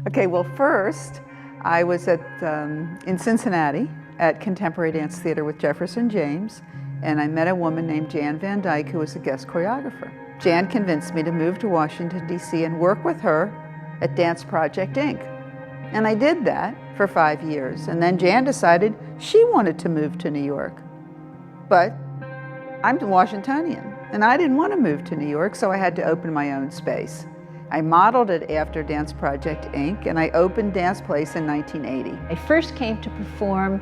Okay, well, first, I was in Cincinnati at Contemporary Dance Theater with Jefferson James, and I met a woman named Jan Van Dyke who was a guest choreographer. Jan convinced me to move to Washington, D.C. and work with her at Dance Project, Inc. And I did that for 5 years, and then Jan decided she wanted to move to New York. But I'm Washingtonian, and I didn't want to move to New York, so I had to open my own space. I modeled it after Dance Project, Inc., and I opened Dance Place in 1980. I first came to perform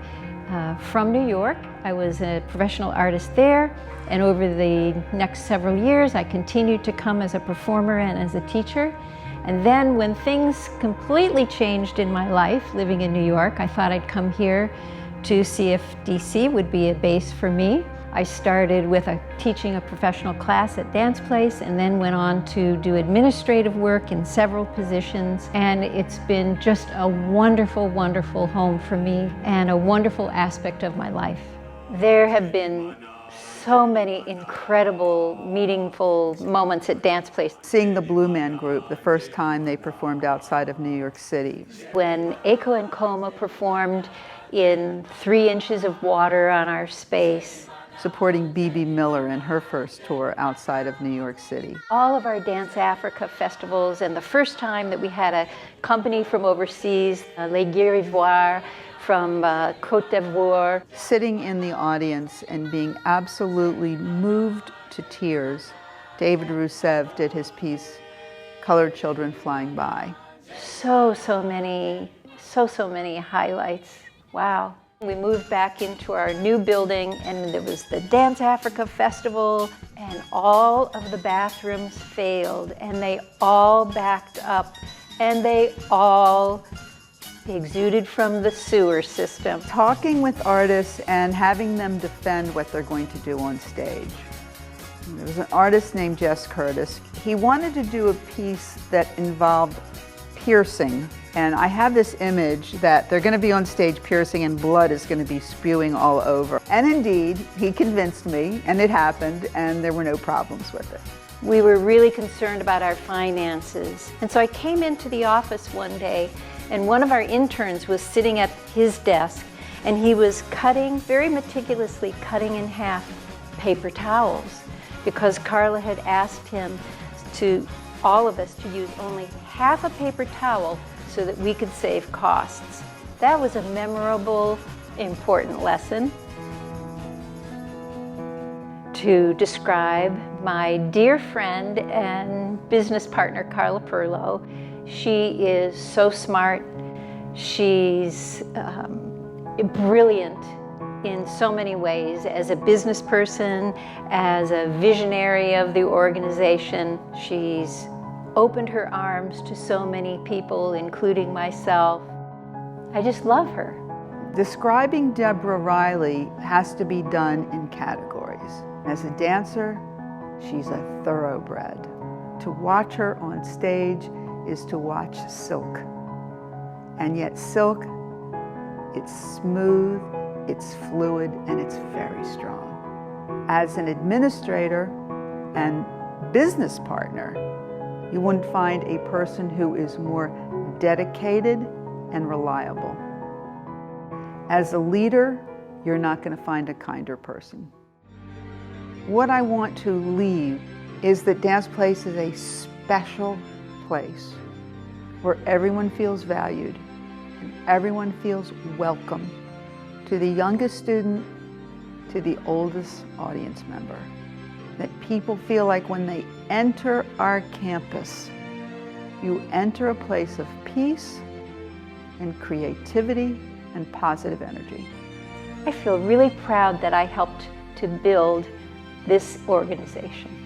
from New York. I was a professional artist there, and over the next several years I continued to come as a performer and as a teacher. And then when things completely changed in my life, living in New York, I thought I'd come here to see if DC would be a base for me. I started with teaching a professional class at Dance Place and then went on to do administrative work in several positions. And it's been just a wonderful, wonderful home for me and a wonderful aspect of my life. There have been so many incredible, meaningful moments at Dance Place. Seeing the Blue Man Group the first time they performed outside of New York City. When Aiko and Coma performed in 3 inches of water on our space. Supporting Bebe Miller in her first tour outside of New York City. All of our Dance Africa festivals, and the first time that we had a company from overseas, Les Guérivoire from Côte d'Ivoire. Sitting in the audience and being absolutely moved to tears. David Rousseff did his piece, Colored Children Flying By. So many highlights. Wow. We moved back into our new building, and there was the Dance Africa Festival, and all of the bathrooms failed, and they all backed up, and they all exuded from the sewer system. Talking with artists and having them defend what they're going to do on stage. There was an artist named Jess Curtis. He wanted to do a piece that involved piercing. And I have this image that they're going to be on stage piercing and blood is going to be spewing all over. And indeed, he convinced me, and it happened, and there were no problems with it. We were really concerned about our finances. And so I came into the office one day, and one of our interns was sitting at his desk, and he was cutting, very meticulously cutting in half paper towels, because Carla had asked him all of us to use only half a paper towel so that we could save costs. That was a memorable, important lesson. To describe my dear friend and business partner, Carla Perlow, she is so smart. She's brilliant in so many ways, as a business person, as a visionary of the organization. She's opened her arms to so many people, including myself. I just love her. Describing Deborah Riley has to be done in categories. As a dancer, she's a thoroughbred. To watch her on stage is to watch silk. And yet silk, it's smooth, it's fluid, and it's very strong. As an administrator and business partner, you wouldn't find a person who is more dedicated and reliable. As a leader, you're not going to find a kinder person. What I want to leave is that Dance Place is a special place where everyone feels valued and everyone feels welcome, to the youngest student to the oldest audience member. That people feel like when they enter our campus, you enter a place of peace and creativity and positive energy. I feel really proud that I helped to build this organization.